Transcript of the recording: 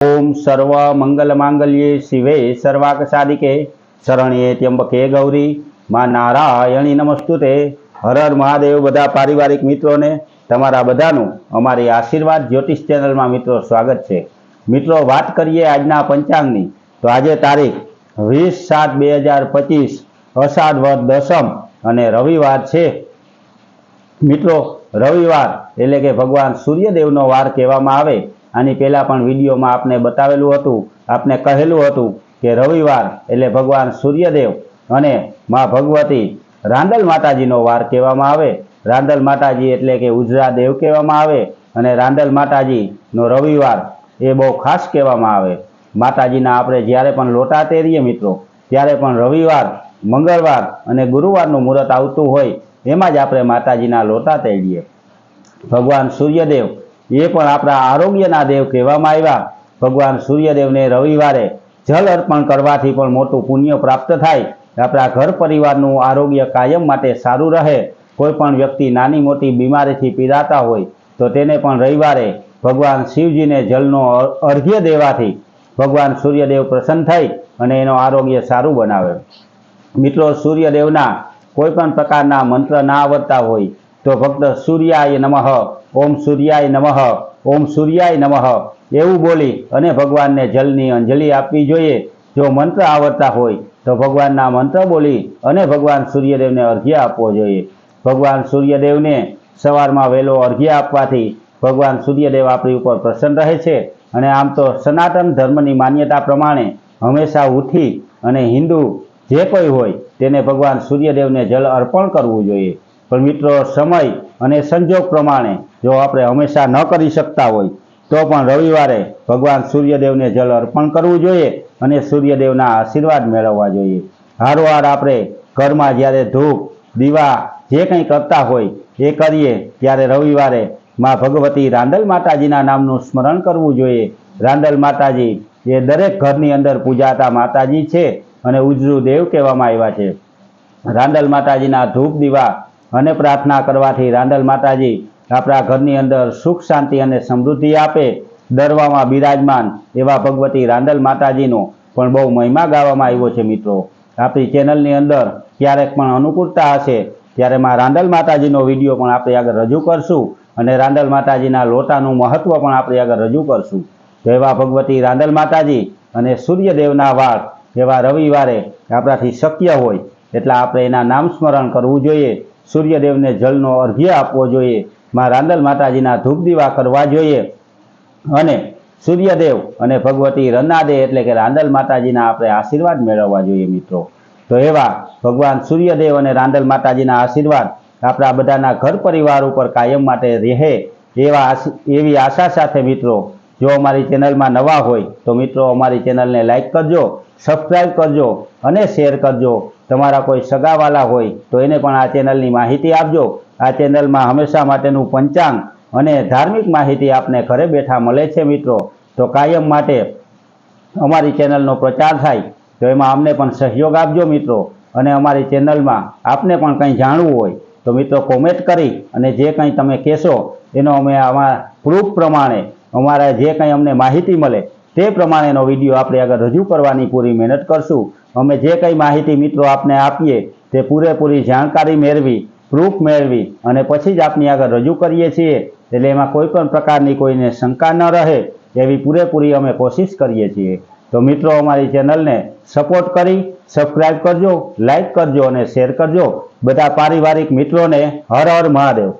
ओम सर्व मंगल मांगल्ये शिवे सर्वाक साधिके शरण्ये त्र्यंबके गौरी मां नारायणी नमस्तुते। हर हर महादेव। बधा पारिवारिक मित्रों ने तमारा बधानु अमारी आशीर्वाद ज्योतिष चेनल में मित्रों स्वागत है। मित्रों बात करिए आजना पंचांगनी तो आज तारीख 20/7/2025 अषाढ़ वद दशम अने रविवार है। मित्रों रविवार एटले के भगवान सूर्यदेवनो वार कहेवामां आवे। आनी पहला पण विडियो में आपने बतावेलुं हतुं, आपने कहेलुं हतुं के रविवार एटले भगवान सूर्यदेव अने मां भगवती रांदल माताजीनो वार कहेवामां आवे। रांदल माताजी एटले के उजरा देव कहेवामां आवे अने रांदल माताजीनो रविवार ए बहु खास कहेवामां आवे। माताजीना आपणे ज्यारे पण लोटा तेरीए मित्रों त्यारे पण रविवार, मंगळवार अने गुरुवारनुं मुहूर्त आवतुं होय एमां ज आपणे माताजीना लोटा तेरीए। भगवान सूर्यदेव ये पण आपणा आरोग्यना देव कहेवामां आव्या। भगवान सूर्यदेव ने रविवारे जल अर्पण करवाथी पण मोटुं पुण्य प्राप्त थाय। आपणा घर परिवारनुं आरोग्य कायम माटे सारुं रहे। कोई पण व्यक्ति नानी मोटी बीमारीथी पीड़ाता होय तो तेने पण रविवारे भगवान शिवजी ने जलनो अर्घ्य देवाथी भगवान सूर्यदेव प्रसन्न थई अने एनो आरोग्य सारुं बनावे। मित्रों सूर्यदेवना कोई पण प्रकारना मंत्र ना आवडता होय तो फक्त सूर्याय नमः, ओम सूर्याय नमः, ओम सूर्याय नमः एवं बोली अने भगवान ने जलनी अंजलि आपवी जोईए। जो मंत्र आवडता होय तो भगवानना मंत्र बोली अने भगवान सूर्यदेव ने अर्घ्य आपवो जोईए। भगवान सूर्यदेव ने सवारमां वहेलो अर्घ्य आपवाथी भगवान सूर्यदेव आपणी उपर प्रसन्न रहे छे। अने आम तो सनातन धर्मनी मान्यता प्रमाणे हमेशा उठी अने हिंदू जे कोई होय तेने भगवान सूर्यदेव ने जल अर्पण करवुं जोईए। पण मित्रों समय अने संजोग प्रमाणे जो आपणे हमेशा न करी शकता होय तो पण रविवारे भगवान सूर्यदेव ने जल अर्पण करवुं जोईए अने सूर्यदेवना आशीर्वाद मेळववा जोईए। हारोहार आपणे घरमां ज्यारे धूप दीवा जे कंई करता होय ए करीए त्यारे रविवारे मां भगवती रांदल माताजीना नामनुं स्मरण करवुं जोईए। रांदल माताजी ए दरेक घरनी अंदर पूजाता माताजी छे अने उजरू देव कहेवामां आव्या छे। रांदल माताजीना धूप दीवा अने प्रार्थना करवाथी रांदल माताजी आपणा घरनी अंदर सुख शांति अने समृद्धि आपे। दरवामां बिराजमान एवा भगवती रांदल माताजीनो पण बहु महिमा गावामां आव्यो छे। मित्रों आपणी चेनलनी अंदर क्यारेक पण अनुकूलता हशे त्यारे मां रांदल माताजीनो विडियो पण आपणे आगळ रजू करशुं अने रांदल माताजीना लोटानुं महत्व पण आपणे आगळ रजू करशुं। तो एवा भगवती रांदल माताजी अने सूर्यदेवना वार एवा रविवारे आपणाथी शक्य होय एटले आपणे एना नाम स्मरण करवुं जोईए। सूर्यदेव ने जलनो अर्घ्य आपवो जोईए। मां रांदल माताजीना धूप दीवा करवा जोईए अने सूर्यदेव अने भगवती रन्नादे एटले के रांदल माताजीना आपणे आशीर्वाद मेळववा जोईए। मित्रों तो एवा भगवान सूर्यदेव अने रांदल माताजीना आशीर्वाद आपणा बधाना घर परिवार उपर कायम माटे रहे एवी आशा साथे मित्रों जो अमारी चेनल में नवा होय तो मित्रों अमारी चेनल ने लाइक करजो, सब्सक्राइब करजो अने शेर करजो। तमारा कोई सगावाला होय तो एने पण आ चेनलनी माहिती आपजो। आ चेनल में हमेशा माटेनुं पंचांग अने धार्मिक माहिती आपने घरे बैठा मळे छे। मित्रों तो कायम माटे अमारी चेनलनो प्रचार थाय तो एमां अमने पण सहयोग आपजो। मित्रों अने अमारी चेनल में आपने पण कंई जाणवुं होय तो मित्रों कॉमेंट करी अने जे कंई तमे कहेशो एनो अमे आमारा प्रूफ प्रमाणे अमारा जे कंई अमने माहिती मळे ते प्रमाणेनो विडियो आपणे आगळ रजू करवानी पूरी मेहनत करशुं। अमे जे कंई माहिती मित्रों आपने आपीए ते पूरेपूरी जाणकारी मेळवी, प्रूफ मेळवी अने पछी ज आपनी आगळ रजू करीए छीए। एटले एमां कोईपण प्रकारनी कोईने शंका न रहे एवी पूरेपूरी अमे कोशिश करीए छीए। तो मित्रों अमारी चेनल ने सपोर्ट करी सब्सक्राइब करजो, लाइक करजो अने शेर करजो। बधा पारिवारिक मित्रों ने हर हर महादेव।